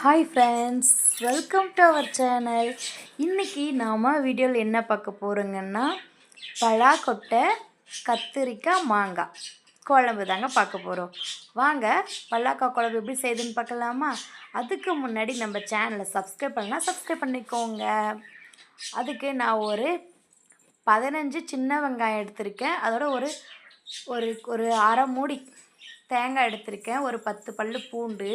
Hi friends, welcome to our channel. இன்றைக்கி நாம் வீடியோவில் என்ன பார்க்க போகிறோங்கன்னா, பலாக்கொட்டை கத்திரிக்காய் மாங்காய் குழம்பு தாங்க பார்க்க போகிறோம். வாங்க பலாக்காய் குழம்பு எப்படி செய்யுதுன்னு பார்க்கலாமா? அதுக்கு முன்னாடி நம்ம சேனலை சப்ஸ்கிரைப் பண்ணலாம், சப்ஸ்கிரைப் பண்ணிக்கோங்க. அதுக்கு நான் ஒரு 15 சின்ன வெங்காயம் எடுத்திருக்கேன். அதோட ஒரு ஒரு ஒரு அரை மூடி தேங்காய் எடுத்திருக்கேன். ஒரு 10 பல் பூண்டு,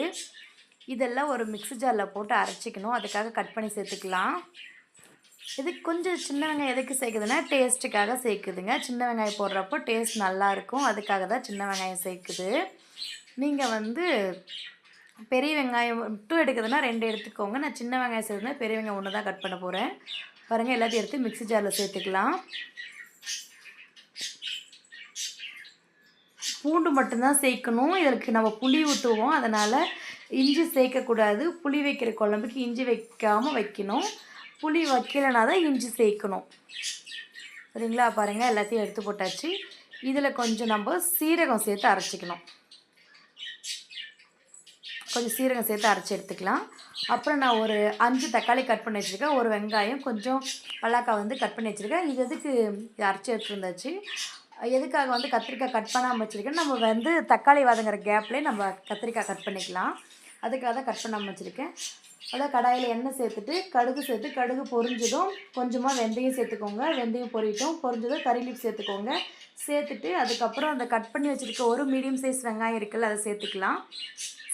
இதெல்லாம் ஒரு மிக்ஸி ஜாரில் போட்டு அரைச்சிக்கணும். அதுக்காக கட் பண்ணி சேர்த்துக்கலாம். இதுக்கு கொஞ்சம் சின்ன வெங்காயம் எதுக்கு சேர்க்குதுன்னா டேஸ்ட்டுக்காக சேர்க்குதுங்க. சின்ன வெங்காயம் போடுறப்போ டேஸ்ட் நல்லாயிருக்கும், அதுக்காக தான் சின்ன வெங்காயம் சேர்க்குது. நீங்கள் பெரிய வெங்காயம் மட்டும் எடுக்குதுன்னா 2 எடுத்துக்கோங்க. நான் சின்ன வெங்காயம் சேர்த்துனா பெரிய வெங்காயம் 1 தான் கட் பண்ண போகிறேன். பாருங்கள், எல்லாத்தையும் எடுத்து மிக்ஸி ஜாரில் சேர்த்துக்கலாம். பூண்டு மட்டும்தான் சேர்க்கணும். இதற்கு நம்ம புளி ஊற்றுவோம், அதனால் இஞ்சி சேர்க்கக்கூடாது. புளி வைக்கிற குழம்புக்கு இஞ்சி வைக்காமல் வைக்கணும். புளி வைக்கலைனா தான் இஞ்சி சேர்க்கணும். சரிங்களா? பாருங்கள், எல்லாத்தையும் எடுத்து போட்டாச்சு. இதில் கொஞ்சம் நம்ம சீரகம் சேர்த்து அரைச்சிக்கணும். கொஞ்சம் சீரகம் சேர்த்து அரைச்சி எடுத்துக்கலாம். அப்புறம் நான் ஒரு 5 தக்காளி கட் பண்ணி வச்சுருக்கேன். ஒரு வெங்காயம், கொஞ்சம் பலாக்காய் கட் பண்ணி வச்சுருக்கேன். இது எதுக்கு அரைச்சி எடுத்துருந்தாச்சு. எதுக்காக கத்திரிக்காய் கட் பண்ணாமல் வச்சுருக்கேன். நம்ம தக்காளி வதங்குற கேப்லேயே நம்ம கத்திரிக்காய் கட் பண்ணிக்கலாம். அதுக்காக தான் கட் பண்ணாமல் வச்சுருக்கேன். அதான் கடாயில் எண்ணெய் சேர்த்துட்டு கடுகு பொரிஞ்சதும் கொஞ்சமாக வெந்தயம் சேர்த்துக்கோங்க. வெந்தயம் பொரிஞ்சதும் கறி லீஃப் சேர்த்துக்கோங்க. சேர்த்துட்டு அதுக்கப்புறம் அந்த கட் பண்ணி வச்சுருக்க ஒரு மீடியம் சைஸ் வெங்காயம் இருக்குல்ல, அதை சேர்த்துக்கலாம்.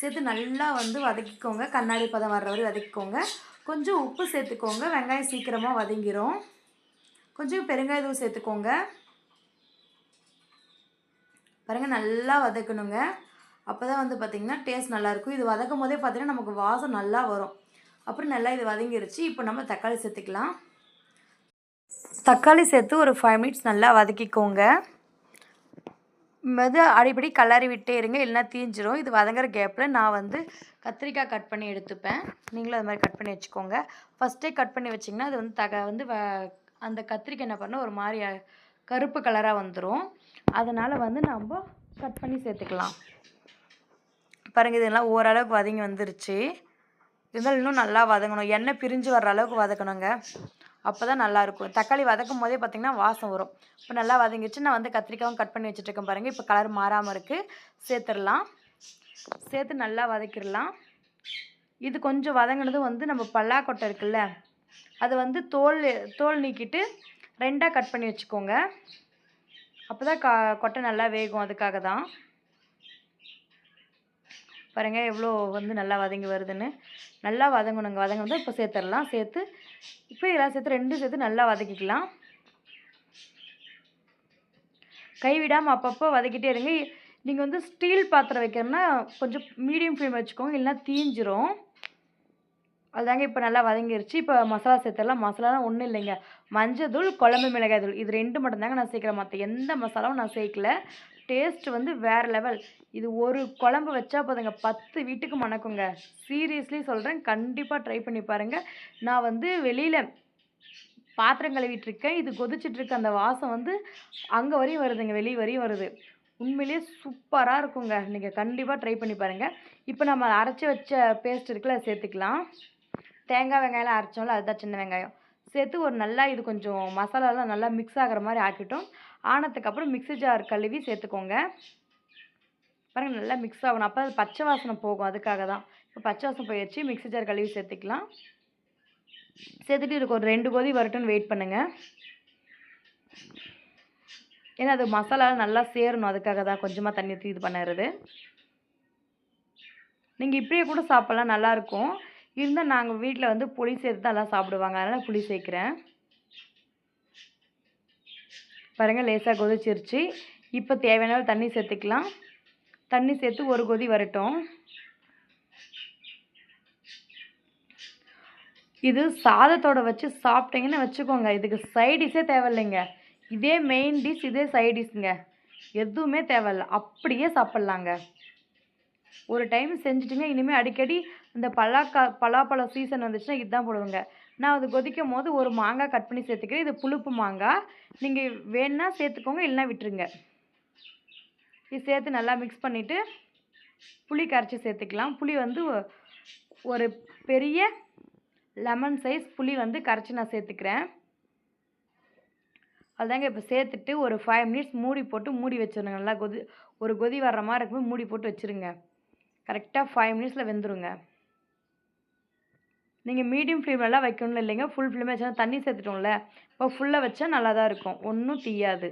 சேர்த்து நல்லா வதக்கிக்கோங்க. கண்ணாடி பதம் வர்ற வரை வதக்கிக்கோங்க. கொஞ்சம் உப்பு சேர்த்துக்கோங்க, வெங்காயம் சீக்கிரமாக வதங்கிடும். கொஞ்சம் பெருங்காயத்தூள் சேர்த்துக்கோங்க. பாருங்கள், நல்லா வதக்கணுங்க. அப்போ தான் பார்த்திங்கன்னா டேஸ்ட் நல்லாயிருக்கும். இது வதக்கும் போதே பார்த்திங்கன்னா நமக்கு வாசம் நல்லா வரும். அப்புறம் நல்லா இது வதங்கிருச்சு. இப்போ நம்ம தக்காளி சேர்த்துக்கலாம். தக்காளி சேர்த்து ஒரு 5 மினிட்ஸ் நல்லா வதக்கிக்கோங்க. அடிப்படி கலரி விட்டே இருங்க, இல்லைனா தீஞ்சிரும். இது வதங்குற கேப்பில் நான் கத்திரிக்காய் கட் பண்ணி எடுத்துப்பேன். நீங்களும் அது மாதிரி கட் பண்ணி வச்சுக்கோங்க. ஃபஸ்ட்டே கட் பண்ணி வச்சிங்கன்னா அது அந்த கத்திரிக்காய் என்ன பண்ணால் ஒரு மாதிரி கருப்பு கலராக வந்துடும். அதனால் நம்ம கட் பண்ணி சேர்த்துக்கலாம். பாருங்கள், இதெல்லாம் ஓரளவுக்கு வதங்கி வந்துருச்சு. இருந்தாலும் இன்னும் நல்லா வதங்கணும். எண்ணெய் பிரிஞ்சு வர்ற அளவுக்கு வதக்கணுங்க. அப்போ தான் நல்லாயிருக்கும். தக்காளி வதக்கும் போதே பார்த்திங்கன்னா வாசம் வரும். இப்போ நல்லா வதங்கிடுச்சு. நான் கத்திரிக்காயும் கட் பண்ணி வச்சுட்ருக்கேன். பாருங்கள், இப்போ கலர் மாறாமல் இருக்குது. சேர்த்துடலாம். சேர்த்து நல்லா வதக்கிடலாம். இது கொஞ்சம் வதங்கினதும் நம்ம பலாக்கொட்டை இருக்குல்ல, அதை தோல் நீக்கிட்டு 2ஆக கட் பண்ணி வச்சுக்கோங்க. அப்போ தான் கொட்டை நல்லா வேகும். அதுக்காக தான். பாருங்கள், எவ்வளோ நல்லா வதங்கி வருதுன்னு. நல்லா வதங்கணுங்க. வதங்கினதும் இப்போ சேர்த்துடலாம். இப்போ இதெல்லாம் சேர்த்து 2 சேர்த்து நல்லா வதக்கிக்கலாம். கைவிடாமல் அப்பப்போ வதக்கிட்டே இருங்க. நீங்கள் ஸ்டீல் பாத்திரம் வைக்கிறோன்னா கொஞ்சம் மீடியம் ஃப்ளேம் வச்சுக்கோங்க, இல்லைனா தீஞ்சிரும். அதுதாங்க இப்போ நல்லா வதங்கிருச்சு. இப்போ மசாலா சேர்த்துடலாம். மசாலாலாம் ஒன்றும் இல்லைங்க. மஞ்சள், குழம்பு மிளகாய் தூள், இது 2 மட்டும்தாங்க நான் சேர்க்குறேன். மற்ற எந்த மசாலாவும் நான் சேர்க்கல. டேஸ்ட் வேறு லெவல். இது ஒரு குழம்பு வச்சா போதுங்க, 10 வீட்டுக்கு மணக்குங்க. சீரியஸ்லி சொல்கிறேன், கண்டிப்பாக ட்ரை பண்ணி பாருங்கள். நான் வெளியில் பாத்திரம் கழுவிட்டுருக்கேன். இது கொதிச்சிட்ருக்கு. அந்த வாசம் அங்கே வரையும் வருதுங்க, வெளியே வரையும் வருது. உண்மையிலேயே சூப்பராக இருக்குங்க. நீங்கள் கண்டிப்பாக ட்ரை பண்ணி பாருங்கள். இப்போ நம்ம அரைச்சி வச்ச பேஸ்ட் இருக்குல்ல, அதை சேர்த்துக்கலாம். தேங்காய் வெங்காயம்லாம் அரைச்சோம்ல, அதுதான் சின்ன வெங்காயம் சேர்த்து ஒரு நல்லா இது கொஞ்சம் மசாலாலாம் நல்லா மிக்ஸ் ஆகிற மாதிரி ஆக்கிட்டோம். ஆனதுக்கப்புறம் மிக்ஸி ஜார் கழுவி சேர்த்துக்கோங்க. பாருங்கள், நல்லா மிக்ஸ் ஆகணும். அப்போ அது பச்சை வாசனை போகும். அதுக்காக தான். இப்போ பச்சை வாசனை போயிடுச்சு. மிக்ஸி ஜார் கழுவி சேர்த்துக்கலாம். சேர்த்துட்டு இதுக்கு ஒரு 2 கொதி வரட்டும்னு வெயிட் பண்ணுங்கள். ஏன்னா அது மசாலாலாம் நல்லா சேரணும். அதுக்காக தான் கொஞ்சமாக தண்ணி ஊற்றி இது பண்ணுறது. நீங்கள் இப்படியே கூட சாப்பிட்லாம், நல்லாயிருக்கும். இருந்தால் நாங்கள் வீட்டில் புளி சேர்த்து தான் எல்லாம் சாப்பிடுவாங்க, அதனால் புளி சேர்க்குறேன். பாருங்கள், லேசாக கொதிச்சிருச்சு. இப்போ தேவையான தண்ணி சேர்த்துக்கலாம். தண்ணி சேர்த்து ஒரு கொதி வரட்டும். இது சாதத்தோடு வச்சு சாப்பிட்டீங்கன்னு வச்சுக்கோங்க, இதுக்கு சைடிஷே தேவையில்லைங்க. இதே மெயின் டிஷ், இதே சைடிஷ்ங்க. எதுவுமே தேவையில்லை, அப்படியே சாப்பிட்லாங்க. ஒரு டைம் செஞ்சுட்டுங்க. இனிமேல் அடிக்கடி இந்த பலாப்பழம் சீசன் வந்துச்சுன்னா இதுதான் போடுவேங்க. நான் அது கொதிக்கும் போது ஒரு மாங்காய் கட் பண்ணி சேர்த்துக்கிறேன். இது புளிப்பு மாங்காய். நீங்கள் வேணுன்னா சேர்த்துக்கோங்க, இல்லைன்னா விட்டுருங்க. இது சேர்த்து நல்லா மிக்ஸ் பண்ணிவிட்டு புளி கரைச்சி சேர்த்துக்கலாம். புளி வந்து ஒரு பெரிய லெமன் சைஸ் புளி வந்து கரைச்சி நான் சேர்த்துக்கிறேன். அதுதாங்க இப்போ சேர்த்துட்டு ஒரு 5 மினிட்ஸ் மூடி போட்டு மூடி வச்சிருங்க. நல்லா ஒரு கொதி வர்ற மாரி இருக்கும்போது மூடி போட்டு வச்சுருங்க. கரெக்டாக 5 மினிட்ஸில் வெந்துருங்க. நீங்கள் மீடியம் ஃப்ளேம்லலாம் வைக்கணும்னு இல்லைங்க. ஃபுல் ஃப்ளேமே வச்சா தண்ணி சேர்த்துட்டோம்ல, இப்போ ஃபுல்லாக வச்சா நல்லா தான் இருக்கும். ஒன்றும் தீயாது.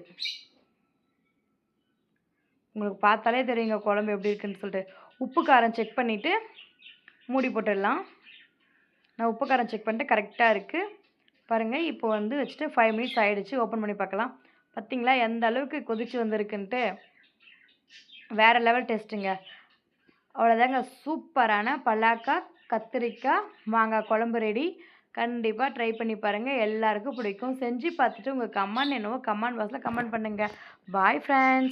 உங்களுக்கு பார்த்தாலே தெரியுங்க குழம்பு எப்படி இருக்குன்னு சொல்லிட்டு. உப்பு காரம் செக் பண்ணிவிட்டு மூடி போட்டுடலாம். நான் உப்பு காரம் செக் பண்ணிட்டு கரெக்டாக இருக்குது. பாருங்கள் இப்போ வந்து வச்சுட்டு 5 மினிட்ஸ் ஆகிடுச்சு. ஓப்பன் பண்ணி பார்க்கலாம். பார்த்தீங்களா எந்த அளவுக்கு கொதிச்சு வந்திருக்குன்ட்டு. வேறு லெவல் டேஸ்ட்டுங்க. அவ்வளோதாங்க, சூப்பரான பலாக்கா, கத்திரிக்காய், மாங்காய் குழம்பு ரெடி. கண்டிப்பாக ட்ரை பண்ணி பாருங்கள். எல்லாருக்கும் பிடிக்கும். செஞ்சு பார்த்துட்டு உங்கள் கமெண்ட் என்னவோ கமெண்ட் பாக்ஸில் கமெண்ட் பண்ணுங்கள். Bye friends.